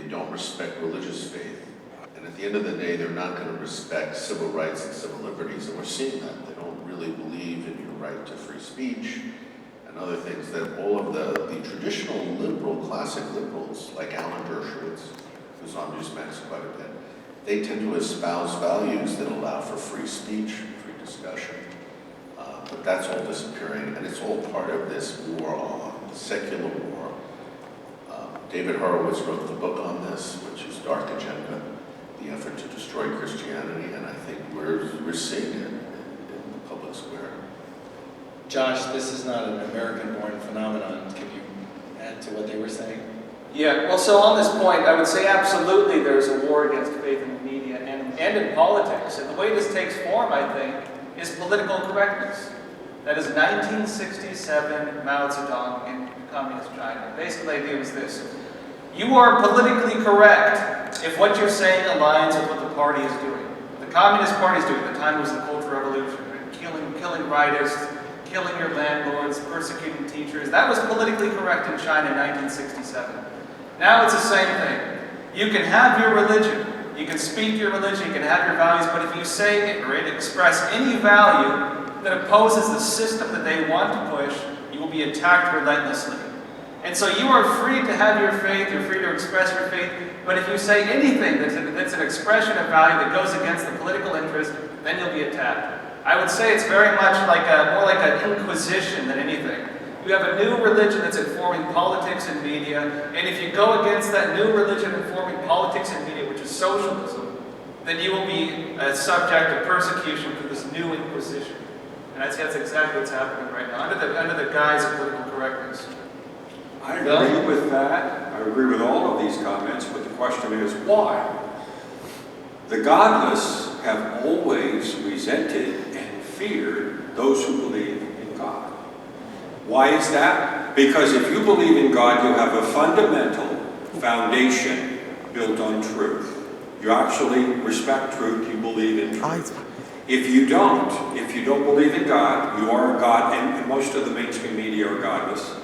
they don't respect religious faith. And at the end of the day, they're not going to respect civil rights and civil liberties, and we're seeing that. They don't really believe in your right to free speech and other things that all of the traditional liberal, classic liberals, like Alan Dershowitz, who's on Newsmax quite a bit, they tend to espouse values that allow for free speech, free discussion. But that's all disappearing, and it's all part of this war on, secular war. David Horowitz wrote the book on this, which is Dark Agenda, the effort to destroy Christianity, and I think we're seeing it in the public square. Josh, this is not an American-born phenomenon. Can you add to what they were saying? Yeah, well, so on this point, I would say absolutely there's a war against faith in the media and in politics. And the way this takes form, I think, is political correctness. That is 1967 Mao Zedong in communist China. Basically, the idea was this. You are politically correct if what you're saying aligns with what the party is doing. The Communist Party is doing. At the time it was the Cultural Revolution, right? Killing rightists, killing your landlords, persecuting teachers. That was politically correct in China in 1967. Now it's the same thing. You can have your religion, you can speak your religion, you can have your values, but if you say or express any value that opposes the system that they want to push, you will be attacked relentlessly. And so you are free to have your faith, you're free to express your faith, but if you say anything that's an expression of value that goes against the political interest, then you'll be attacked. I would say it's very much like more like an inquisition than anything. You have a new religion that's informing politics and media, and if you go against that new religion informing politics and media, which is socialism, then you will be subject to persecution for this new inquisition. And that's exactly what's happening right now, under the guise of political correctness. I agree with that. I agree with all of these comments, but the question is why? The godless have always resented and feared those who believe in God. Why is that? Because if you believe in God, you have a fundamental foundation built on truth. You actually respect truth, you believe in truth. If you don't believe in God, you are a God, and most of the mainstream media are godless.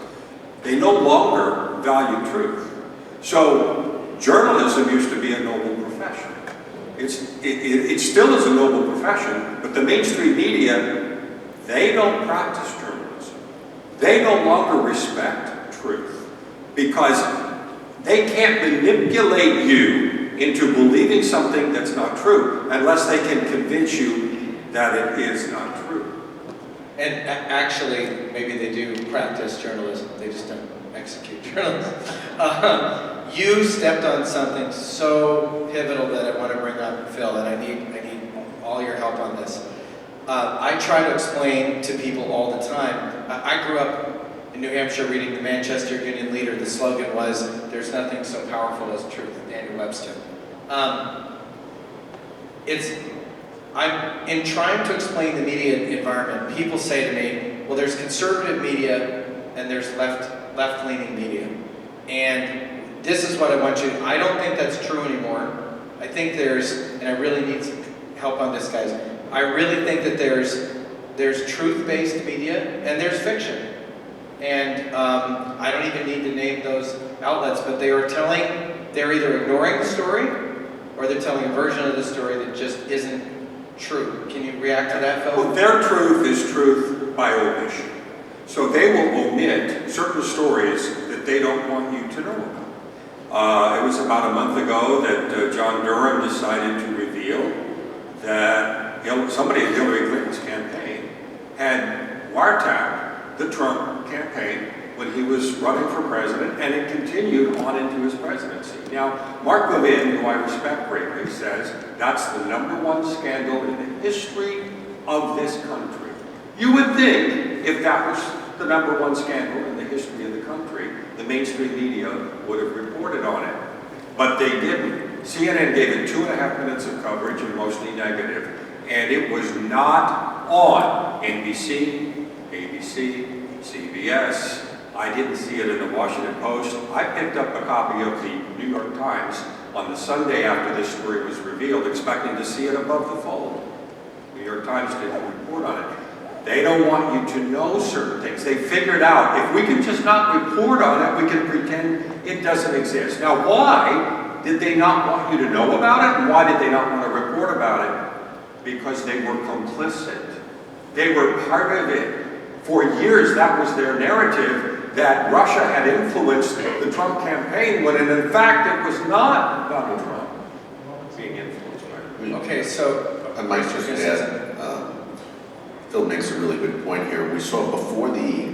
They no longer value truth. So journalism used to be a noble profession. It still is a noble profession, but the mainstream media, they don't practice journalism. They no longer respect truth because they can't manipulate you into believing something that's not true unless they can convince you that it is not true. And actually, maybe they do practice journalism, they just don't execute journalism. You stepped on something so pivotal that I want to bring up, Phil, and I need all your help on this. I try to explain to people all the time. I grew up in New Hampshire reading the Manchester Union Leader. The slogan was, "There's nothing so powerful as truth," Daniel Webster. I'm in trying to explain the media environment, people say to me, well, there's conservative media and there's left-leaning media. And this is what I want you to, I don't think that's true anymore. I think and I really need some help on this, guys. I really think that there's truth-based media and there's fiction. And I don't even need to name those outlets, but they're either ignoring the story or they're telling a version of the story that just isn't true. Can you react to that, Phil? Well, their truth is truth by omission. So they will omit certain stories that they don't want you to know about. It was about a month ago that John Durham decided to reveal that somebody in Hillary Clinton's campaign had wiretapped the Trump campaign when he was running for president, and it continued on into his presidency. Now, Mark Levin, who I respect greatly, says that's the #1 scandal in the history of this country. You would think if that was the #1 scandal in the history of the country, the mainstream media would have reported on it. But they didn't. CNN gave it 2.5 minutes of coverage, and mostly negative. And it was not on NBC, ABC, CBS. I didn't see it in the Washington Post. I picked up a copy of the New York Times on the Sunday after this story was revealed, expecting to see it above the fold. New York Times didn't report on it. They don't want you to know certain things. They figured out if we can just not report on it, we can pretend it doesn't exist. Now, why Did they not want you to know about it? And why did they not want to report about it? Because they were complicit. They were part of it. For years, that was their narrative, that Russia had influenced the Trump campaign, when in fact it was not Donald Trump being influenced by it. Okay, so I might just add, Phil makes a really good point here. We saw before the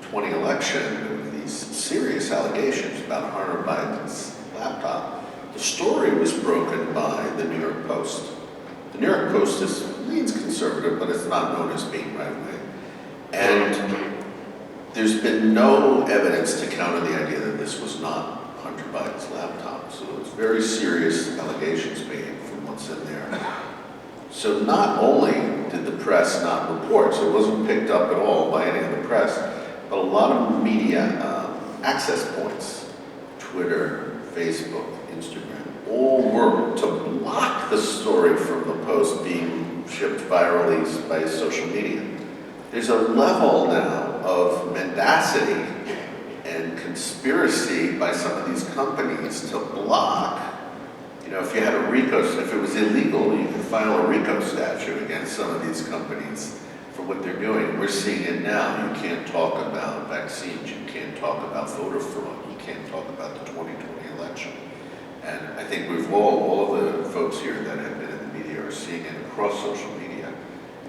20 election these serious allegations about Hunter Biden's laptop. The story was broken by the New York Post. The New York Post leans conservative, but it's not known as being right-wing. And there's been no evidence to counter the idea that this was not Hunter Biden's laptop. So it's very serious allegations made from what's in there. So not only did the press not report, so it wasn't picked up at all by any of the press, but a lot of media access points, Twitter, Facebook, Instagram, all worked to block the story from the Post being shipped virally by social media. There's a level now of mendacity and conspiracy by some of these companies to block. You know, if you had a RICO, if it was illegal, you could file a RICO statute against some of these companies for what they're doing. We're seeing it now. You can't talk about vaccines. You can't talk about voter fraud. You can't talk about the 2020 election. And I think we've all of the folks here that have been in the media are seeing it across social media.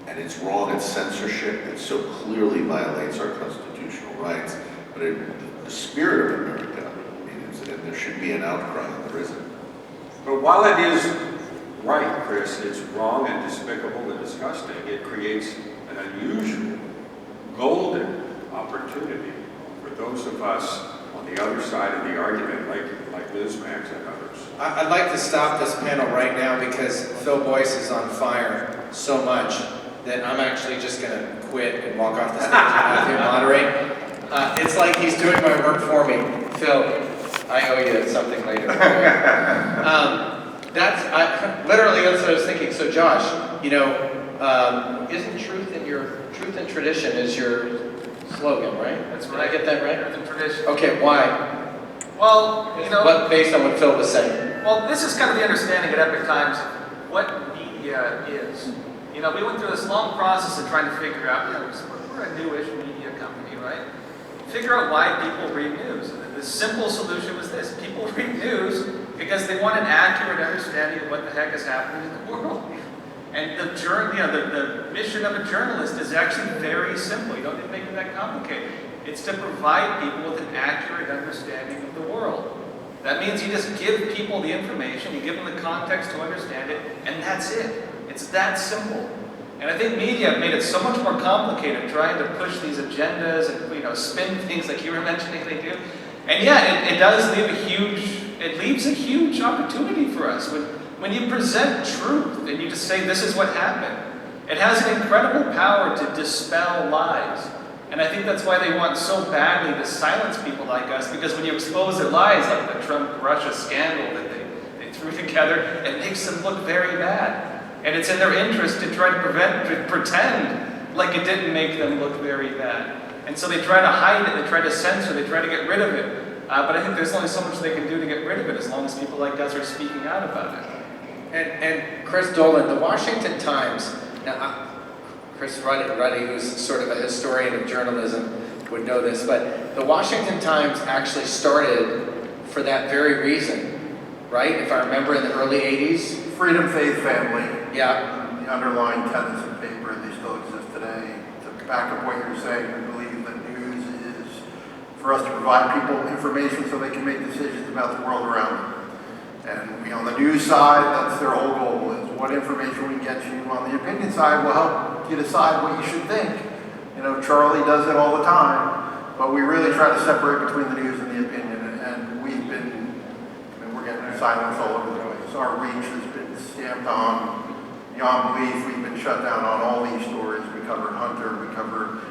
And it's wrong, it's censorship, it so clearly violates our constitutional rights. But the spirit of America means that there should be an outcry, and there isn't. But while it is right, Chris, it's wrong and despicable and disgusting, it creates an unusual, golden opportunity for those of us on the other side of the argument, like Newsmax and others. I'd like to stop this panel right now because Phil Boyce is on fire so much that I'm actually just going to quit and walk off the stage and have him moderate. It's like he's doing my work for me. Phil, I owe you something later. Literally that's what I was thinking. So Josh, you know, isn't truth and tradition is your slogan, right? That's Did right. I get that right? Truth and tradition. Okay, why? Well, you know, What, based on what Phil was saying. well, this is kind of the understanding at EpochTimes what media is. You know, we went through this long process of trying to figure out, you know, we're a newish media company, right? Figure out why people read news. And the simple solution was this: people read news because they want an accurate understanding of what the heck is happening in the world. And the mission of a journalist is actually very simple. You don't need to make it that complicated. It's to provide people with an accurate understanding of the world. That means you just give people the information, you give them the context to understand it, and that's it. It's that simple. And I think media have made it so much more complicated, trying to push these agendas and, you know, spin things like you were mentioning they do. And yeah, it does leave leaves a huge opportunity for us. When you present truth and you just say this is what happened, it has an incredible power to dispel lies. And I think that's why they want so badly to silence people like us, because when you expose their lies, like the Trump-Russia scandal that they threw together, it makes them look very bad. And it's in their interest to try to pretend like it didn't make them look very bad. And so they try to hide it, they try to censor, they try to get rid of it. But I think there's only so much they can do to get rid of it as long as people like us are speaking out about it. And Chris Dolan, the Washington Times, now Chris Ruddy, who's sort of a historian of journalism, would know this, but the Washington Times actually started for that very reason, right? If I remember in the early 80s. Freedom, faith, family. Yeah. The underlying tenets of paper, they still exist today. To back up what you're saying, we believe that news is for us to provide people information so they can make decisions about the world around them. And on the news side, that's their whole goal, is what information we get you. On the opinion side will help you decide what you should think. You know, Charlie does it all the time, but we really try to separate between the news and the opinion. And we're getting silence all over the place. Our reach has been stamped on beyond belief. We've been shut down on all these stories. We covered Hunter. We covered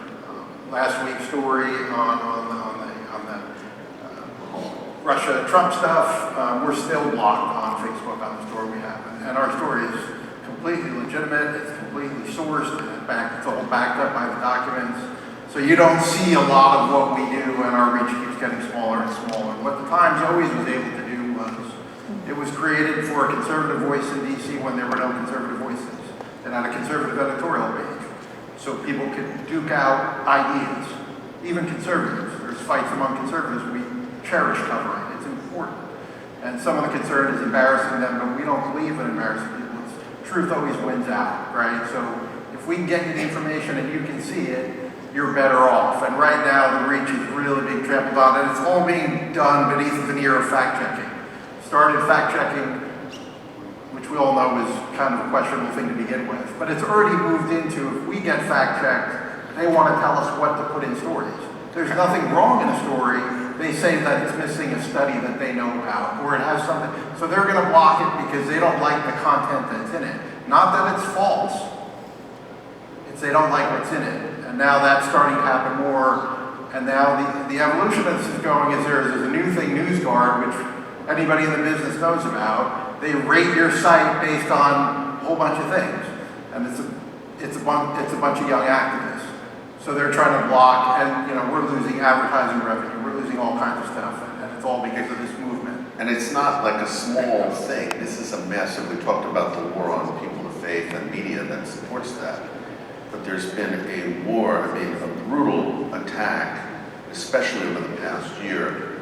last week's story on the Russia-Trump stuff. We're still blocked on Facebook on the story we have. And our story is completely legitimate. It's completely sourced. And it's all backed up by the documents. So you don't see a lot of what we do, and our reach keeps getting smaller and smaller. What the Times always was able to do was It was created for a conservative voice in DC when there were no conservative voices, and on a conservative editorial page, so people could duke out ideas. Even conservatives, there's fights among conservatives we cherish covering. It's important. And some of the concern is embarrassing them, but we don't believe in embarrassing people. Truth always wins out, right? So if we can get you the information and you can see it, you're better off. And right now, the reach is really being trampled on, and it's all being done beneath the veneer of fact-checking. Started fact-checking, which we all know is kind of a questionable thing to begin with, but it's already moved into, if we get fact-checked, they want to tell us what to put in stories. There's nothing wrong in a story. They say that it's missing a study that they know about, or it has something. So they're going to block it because they don't like the content that's in it. Not that it's false. It's they don't like what's in it. And now that's starting to happen more. And now the evolution of this is going is there's a new thing, NewsGuard, which anybody in the business knows about. They rate your site based on a whole bunch of things. And it's a bunch of young activists. So they're trying to block, and we're losing advertising revenue, we're losing all kinds of stuff, and it's all because of this movement. And it's not like a small thing. This is a massive, we talked about the war on people of faith and media that supports that. But there's been a war, a brutal attack, especially over the past year.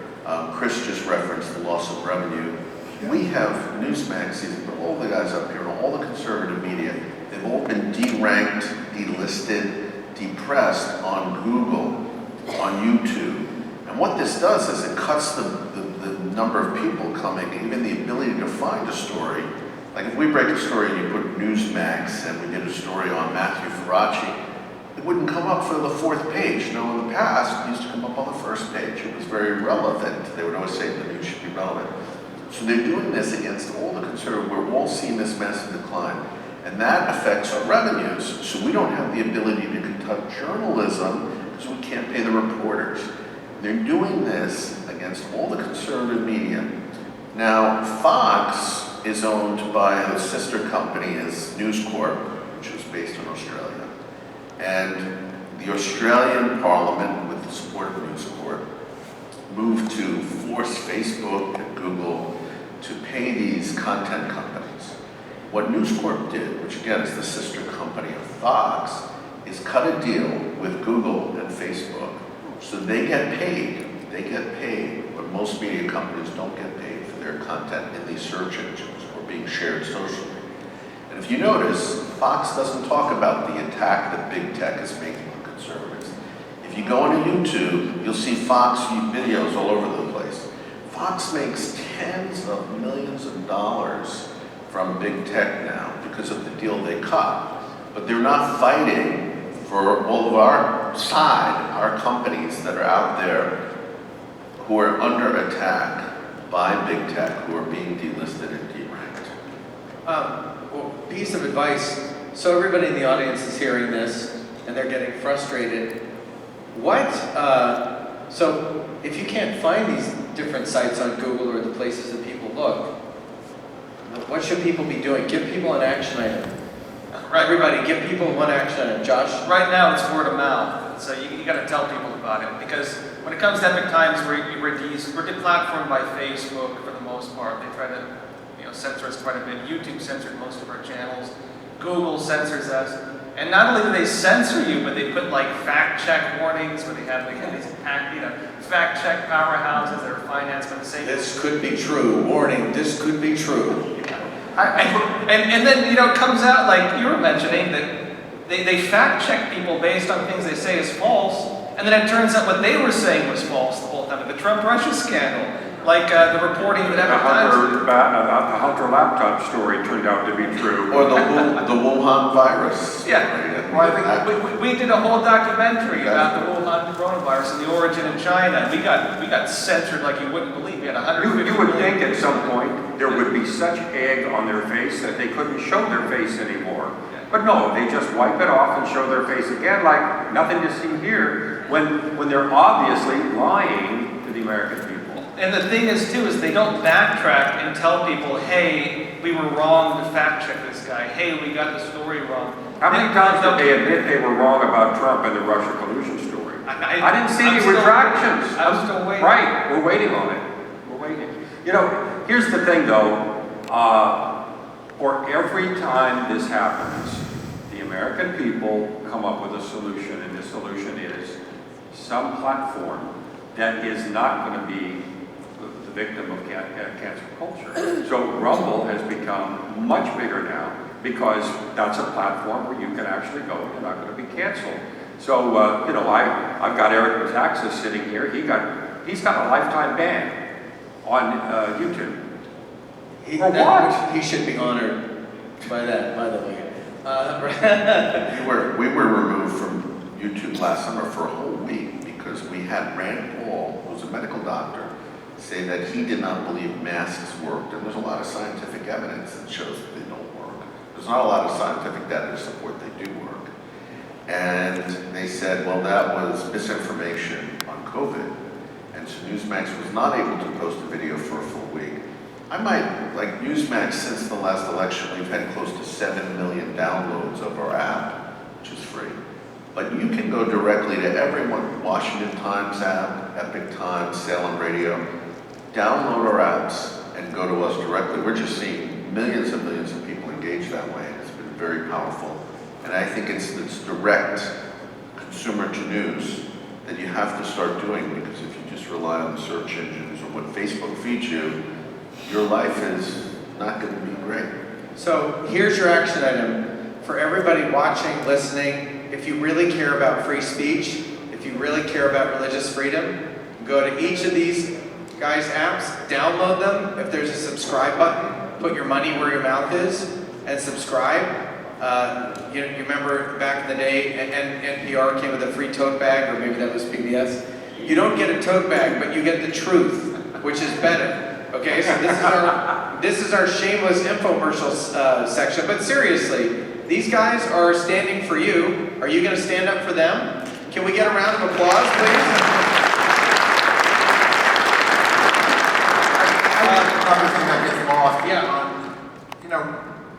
Chris just referenced the loss of revenue. We have Newsmax, all the guys up here, and all the conservative media, they've all been deranked, delisted, depressed on Google, on YouTube. And what this does is it cuts the number of people coming, even the ability to find a story. Like if we break a story and you put Newsmax and we did a story on Matthew Faraci, it wouldn't come up for the 4th page. Now in the past, it used to come up on the 1st page. It was very relevant. They would always say the news should be relevant. So they're doing this against all the conservatives. We're all seeing this massive decline. And that affects our revenues. So we don't have the ability to conduct journalism because we can't pay the reporters. They're doing this against all the conservative media. Now, Fox is owned by the sister company is News Corp, which is based in Australia. And the Australian Parliament, with the support of News Corp, moved to force Facebook and Google to pay these content companies. What News Corp did, which again is the sister company of Fox, is cut a deal with Google and Facebook so they get paid. They get paid, but most media companies don't get paid for their content in these search engines or being shared socially. And if you notice, Fox doesn't talk about the attack that big tech is making on conservatives. If you go on YouTube, you'll see Fox videos all over the place. Fox makes tens of millions of dollars from big tech now because of the deal they cut. But they're not fighting for all of our side, our companies that are out there who are under attack by big tech, who are being delisted and deranked. Well, piece of advice, so everybody in the audience is hearing this and they're getting frustrated. So if you can't find these different sites on Google or the places that people look, what should people be doing? Give people an action item. Right. Everybody, give people one action item. Josh? Right now, it's word of mouth. So you got to tell people about it. Because when it comes to EpochTimes, we're deplatformed by Facebook for the most part. They try to censor us quite a bit. YouTube censored most of our channels. Google censors us. And not only do they censor you, but they put like fact-check warnings where they have these fact-check powerhouses that are financed by the same. This could be true. Warning, this could be true. And then, it comes out, like you were mentioning, that they fact-check people based on things they say is false, and then it turns out what they were saying was false the whole time. The Trump-Russia scandal, like the reporting that EpochTimes... The Hunter laptop story turned out to be true. Or the Wuhan virus. Yeah. Well, I think we did a whole documentary about the Wuhan coronavirus and the origin in China. We got censored like you wouldn't believe. We had 150 You would think at some point there would be such egg on their face that they couldn't show their face anymore. But no, they just wipe it off and show their face again like nothing to see here when they're obviously lying to the American people. And the thing is, too, is they don't backtrack and tell people, hey, we were wrong to fact-check this guy. Hey, we got the story wrong. How many times did they admit they were wrong about Trump and the Russia collusion story? I didn't see any retractions. I'm still waiting. Right, we're waiting on it. We're waiting. Here's the thing though, for every time this happens, the American people come up with a solution, and the solution is some platform that is not going to be the victim of cancel culture. So Rumble has become much bigger now because that's a platform where you can actually go and you're not going to be canceled. So, you know, I've got Eric Metaxas sitting here. He's got a lifetime ban on YouTube. For what? He should be honored by that, by the way. We were removed from YouTube last summer for a whole week because we had Rand Paul, who's a medical doctor, say that he did not believe masks worked, and there's a lot of scientific evidence that shows that they don't work. There's not a lot of scientific data to support they do work. And they said, well, that was misinformation on COVID. And so Newsmax was not able to post a video for a full week. I might, like Newsmax, since the last election, we've had close to 7 million downloads of our app, which is free. But you can go directly to everyone, Washington Times app, EpochTimes, Salem Media, download our apps and go to us directly. We're just seeing millions and millions of people engage that way. It's been very powerful. And I think it's direct consumer to news that you have to start doing, because if you just rely on the search engines or what Facebook feeds you, your life is not going to be great. So here's your action item for everybody watching, listening. If you really care about free speech, if you really care about religious freedom, go to each of these guys' apps, download them. If there's a subscribe button, put your money where your mouth is and subscribe. You remember back in the day, NPR came with a free tote bag, or maybe that was PBS. You don't get a tote bag, but you get the truth, which is better. Okay, so this is our shameless infomercial section. But seriously, these guys are standing for you. Are you going to stand up for them? Can we get a round of applause, please? Another thing that gets lost. Yeah. You know,